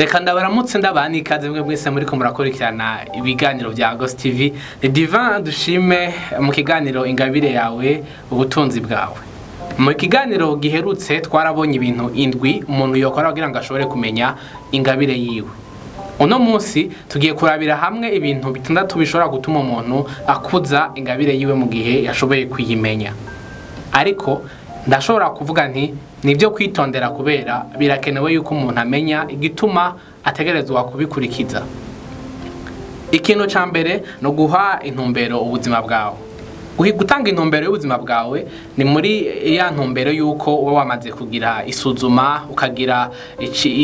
Reka ndabaramutse ndabana ikaze mwe mwese muri ko murakurikirana ibiganiro bya Ghost TV. Divin dushime mu kiganiro ingabire yawe ubutunzi bwawe. Mu kiganiro giherutse twarabonye ibintu indwi umuntu yokora kugira ngo ashobore kumenya ingabire yiwe. Uno munsi tugiye kurabira hamwe ibintu bitandatu bishobora gutuma umuntu akuza ingabire yiwe mu gihe yashoboye kuyimenya. Ariko ndashobora kuvuga nti nibyo kwitondera kubera birakenewe yuko umuntu amenya igituma ategerezwa kubikurikiza. Ikintu ca mbere no guha intumbero ubuzima bwawe. Gutanga intumbero y'ubuzima bwawe ni muri ya ntumbero yuko uba wamaze kugira isuzuma ukagira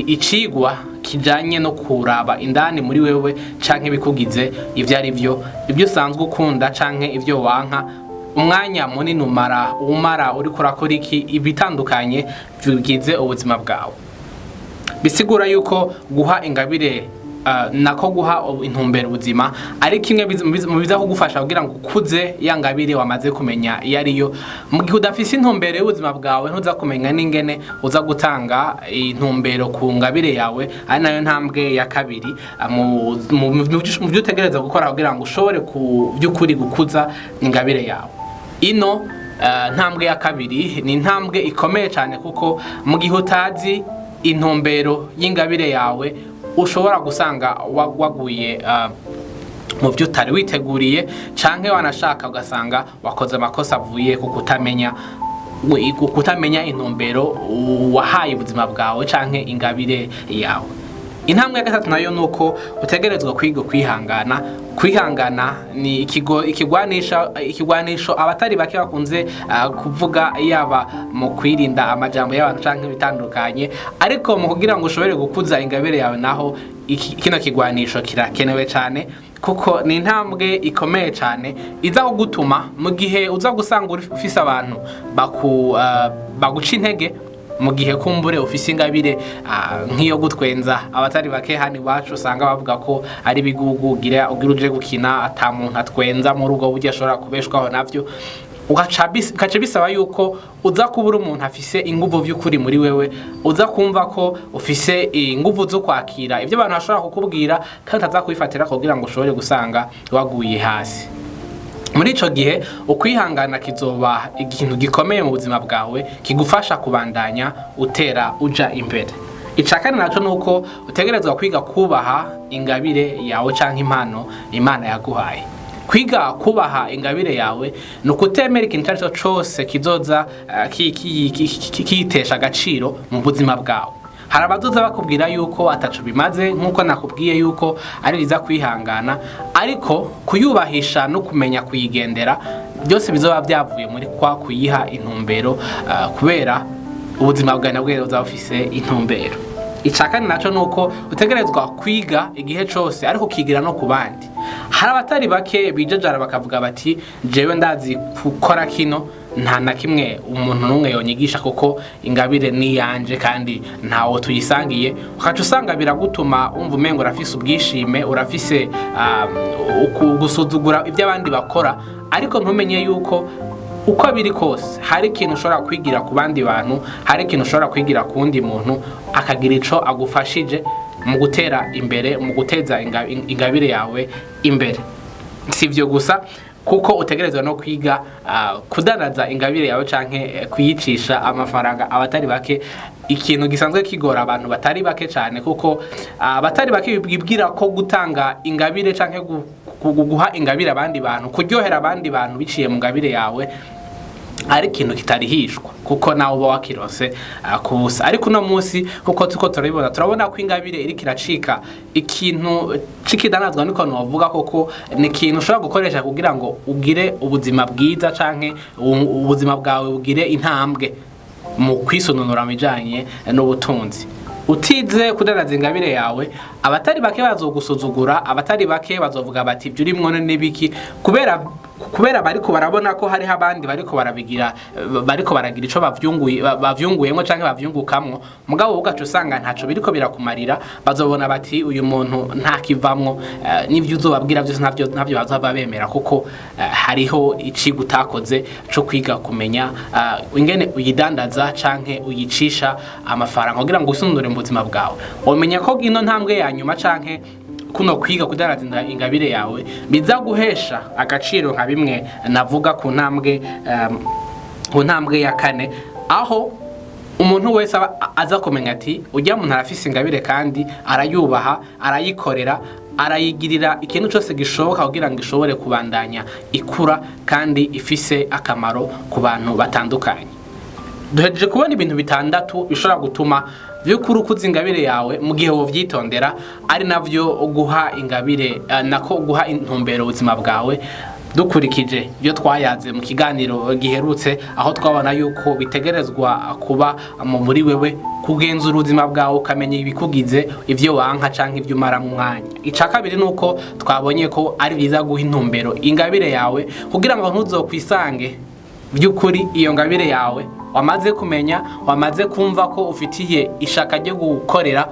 icigwa kijanye no kuraba indani muri wewe canke bikugize ivyo ari byo ibyo usanzwe ukunda canke ivyo wanka umwanya munini umara uri kurakora iki ibitandukanye bigize ubuzima bwawe. Bisigura yuko guha ingabire nako guha intumbero ubuzima ari kimwe mu biza kugufasha kugira ngo ukuze ya ngabire wamaze kumenya yariyo. Mu gihe udafise intumbero y'ubuzima bwawe ntuza kumenya n'ingene uza gutanga intumbero ku ngabire yawe, ari nayo ntambwe ya kabiri mu byo utegereza gukora kugira ngo ushobore ku by'ukuri gukuza ingabire yawe. Ino ntambwe ya kabiri ni intambwe ikomeye cyane kuko mu gihe utazi intumbero y'ingabire yawe ushobora gusanga waguye mu byo utari witeguriye canke wanashaka ugasanga wakoze amakosa avuye ku kutamenya intumbero wahaye ubuzima bwawe canke ingabire yawe. Intambwe ya gatatu nayo nuko utegerezwa kwiga kwihangana. Kwihangana ni ikigwanisho abatari bake bakunze kuvuga yaba mu kwirinda amajambo y'abantu canke bitandukanye, ariko mu kugira ngo ushobore gukuza ingabire yawe naho kino kigwanisho kirakenewe cyane kuko ni intambwe ikomeye cyane iza kugutuma mu gihe uza gusanga ufise abantu baguca intege mu gihe kumbure ufise ingabire nk'iyo gutwenza. Abatari bake hani wacu usanga bavuga ko ari bigugu ugira uje gukina ata muntu atwenza mu rugo buryo ashobora kubeshwaho navyo, ugaca bisaba yuko uza kubura umuntu afise inguvu vy'ukuri muri wewe, uza kumva ko ufise inguvu zo kwakira ivyo abantu bashobora kukubwira kandi utaza kubifatira kugira ngo ushobore gusanga waguye hasi. Muri ico gihe ukwihangana kizoba ikintu gikomeye mu buzima bwawe kigufasha kubandanya utera uja imbere. Icakane naco nuko utegerezwa kwiga kubaha ingabire yawe canke impano Imana yaguhaye. Kwiga kubaha ingabire yawe no kutemera ikintu cyo cyose kizoza kitesha agaciro mu buzima bwawe. Hari abazoza bakubwira yuko ataco bimaze nkuko nakubwiye yuko ari biza kwihangana, ariko kuyubahisha no kumenya kuyigendera byose bizoba byavuye muri kwa kuyiha intumbero kubera ubuzima bwawe nabwo buzoba bufise intumbero. Icakane naco nuko utegerezwa kwiga igihe cyose ariko kigira no kubandi. Hari abatari bake bijajara bakavuga bati jewe ndazi gukora kino nta na kimwe umuntu numwe yonyigisha kuko ingabire ni yanje kandi ntawo tuyisangiye. Ukaca usanga biragutuma umva umengo urafise ubwishime, urafise gusuzugura ibyo abandi bakora, ariko ntumenye yuko uko biri kose hari ikintu ushobora kwigira ku bandi bantu, hari ikintu ushobora kwigira ku wundi muntu akagira ico agufashije mu gutera imbere, mu guteza ingabire yawe imbere. Sivyo gusa kuko utegerezwa no kwiga kudanaza ingabire yawe canke kuyicisha amafaranga. Abatari bake ikintu gisanzwe kigora abantu batari bake cyane kuko abatari bake bibwira ko gutanga ingabire canke guha ingabire abandi bantu, kuryohera abandi bantu biciye mu ngabire yawe ari ikintu kitarihishwa kuko nawe uba wakirose kubusa. Ariko uno munsi kuko tuko turabona ko ingabire iri kiracika ikintu cikidanazwa niko novuga koko ni ikintu ushobora gukoresha kugira ngo ugire ubuzima bwiza canke ubuzima bwawe bugire intambwe mu kwisononora amijanye n'ubutunzi. Utize kudanaza ingabire yawe abatari bake bazogusuzugura, abatari bake bazovuga bati ibyo urimwo n'ibiki kubera kubera bariko barabona ko hari abandi bariko baragira ico bavyunguyemo canke bavyungukamwo mugabo ugaca usanga ntaco biriko birakumarira bazobona bati uyu muntu nta kivamwo n'ivyo uzobabwira byose ntavyo bazava bemera kuko hariho ici gutakoze co kwiga kumenya ingene uyidandaza canke uyicisha amafaranga kugira ngo usundure mu buzima bwawe umenya ko ino ntambwe ya nyuma canke kuno kwiga kudandaza ingabire yawe biza guhesha agaciro nka bimwe navuga ku ntambwe ya 4 aho umuntu wese aza kumenya ati ujya muntu arafise ingabire kandi arayubaha arayikorera arayigirira ikintu cyose gishoboka kugira ngo ishobore kubandanya ikura kandi ifise akamaro ku bantu batandukanye. Duhejeje kubona ibintu bitandatu bishobora gutuma vyukuri ukuza ingabire yawe mu gihe wovyitondera ari navyo guha ingabire nako guha intumbero ubuzima bwawe. Dukurikije byo twayaze mu kiganiro giherutse aho twabona yuko bitegerezwa kuba muri wewe kugenzura ubuzima bwawe ukamenya ibikugize ivyo wanka canke ivyo umara mu mwanya. Ica kabiri nuko twabonye ko ari byiza guha intumbero ingabire yawe kugira ngo ntuzokwisange byukuri iyo ngabire yawe wamaze kumenya wamaze kumva ko ufitiye ishaka ryo gukorera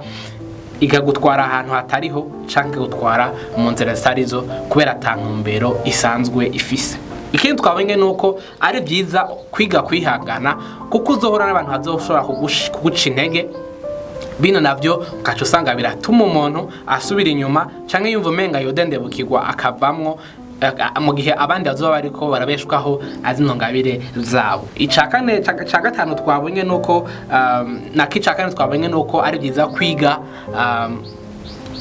ikagutwara ahantu hatariho canke gutwara mu nzira zitarizo kubera tantumbero isanzwe ifise. Ikindi twabonye nuko ari byiza kwiga kwihangana kuko uzohora n'abantu bazoshobora kuguca intege bino navyo ukaca usanga biratuma umuntu asubira inyuma canke yumva umenga yodendebukirwa akavamwo mu gihe abandi bazoba bariko barabeshwaho azino ngabire zabo. Icakane ca gatanu twabonye nuko nakicakane twabonye nuko ari byiza kwiga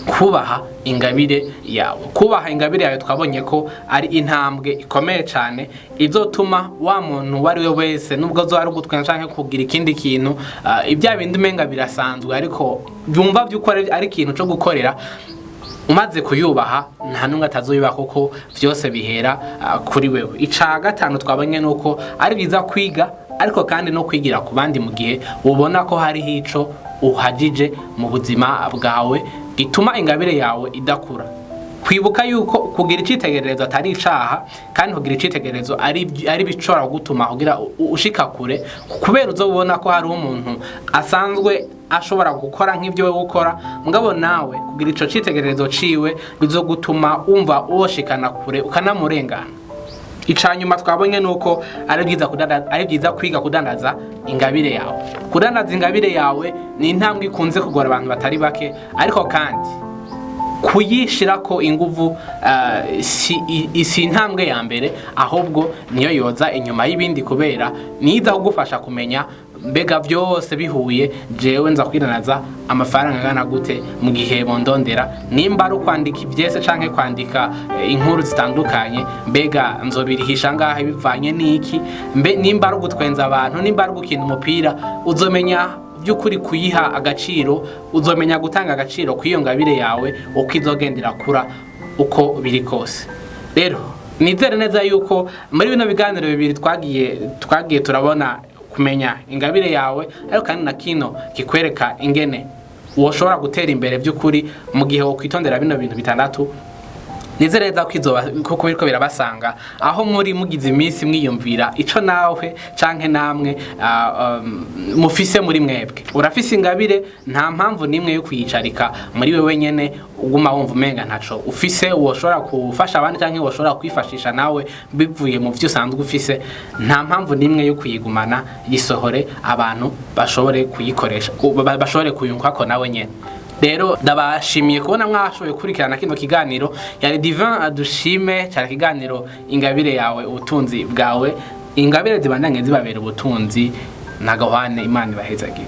kubaha ingabire yawe. Kubaha ingabire yawe twabonye ko ari intambwe ikomeye cyane izotuma wa muntu wari we wese nubwo zo ari gutwenga canke kugira ikindi kintu ibya bindi menga birasanzwe ariko byumva byuko ari ikintu cyo gukorera umaze kuyubaha nta numwe atazoyubaha kuko vyose bihera kuri wewe. Ica gatanu twabonye nuko ari byiza kwiga ariko kandi no kwigira ku bandi mu gihe ubona ko hari hico uhagije mu buzima bwawe gituma ingabire yawe idakura. Kwibuka yuko kugira icitegererezo atari icaha kandi kugira icitegererezo ari bicora gutuma kugira ushika kure kubera uzobona ko hari umuntu asanzwe ashobora gukora nk'ivyo wewe ukora mugabo nawe kugira ico citegererezo ciwe bizogutuma umva uwoshikana kure ukanamurengana. Icanyuma twabonye nuko ari byiza kwiga kudandaza ingabire yawe. Kudandaza ingabire yawe ni intambwe ikunze kugora abantu batari bake ariko kandi kuyishirako inguvu si intambwe ya mbere ahubwo niyo yoza inyuma y'ibindi kubera niza kugufasha kumenya mbega byose bihuye jewe nza kwiranaza amafaranga ngana gute mu gihe bondondera nimba ari kwandika ibyese canke kwandika inkuru zitandukanye mbega nzobirihisha ngahe bivanye niki nimba ari gutwenza abantu nimba ari gukina umupira uzomenya byukuri kuyiha agaciro uzomenya gutanga agaciro kwiyo ngabire yawe uko izogendera kura uko biri kose. Rero nizere neza yuko muri bino biganiro bibiri twagiye turabona kumenya ingabire yawe ariko kandi na kino kikwereka ingene woshobora gutera imbere byukuri mu gihe wokwitondera bino bintu bitandatu. Nizereza ko biriko birabasanga aho muri mugize iminsi mwiyumvira ico nawe canke namwe mufise muri mwebwe urafise ingabire nta mpamvu nimwe yo kuyicarika muri wewe nyene uguma wumva umenga ntaco ufise woshobora kufasha abandi canke woshobora kwifashisha nawe bivuye mu vyo usanzwe ufise nta mpamvu nimwe yo kuyigumana yisohore abantu bashobore kuyikoresha bashobore kuyunguka ko nawe nyene. Rero ndabashimiye kubona mwashoboye kurikirana kino kiganiro yari Divin Dushime cyari kiganiro ingabire yawe ubutunzi bwawe ingabire zibandanye zibabera ubutunzi nagahwane Imana ibahezagire.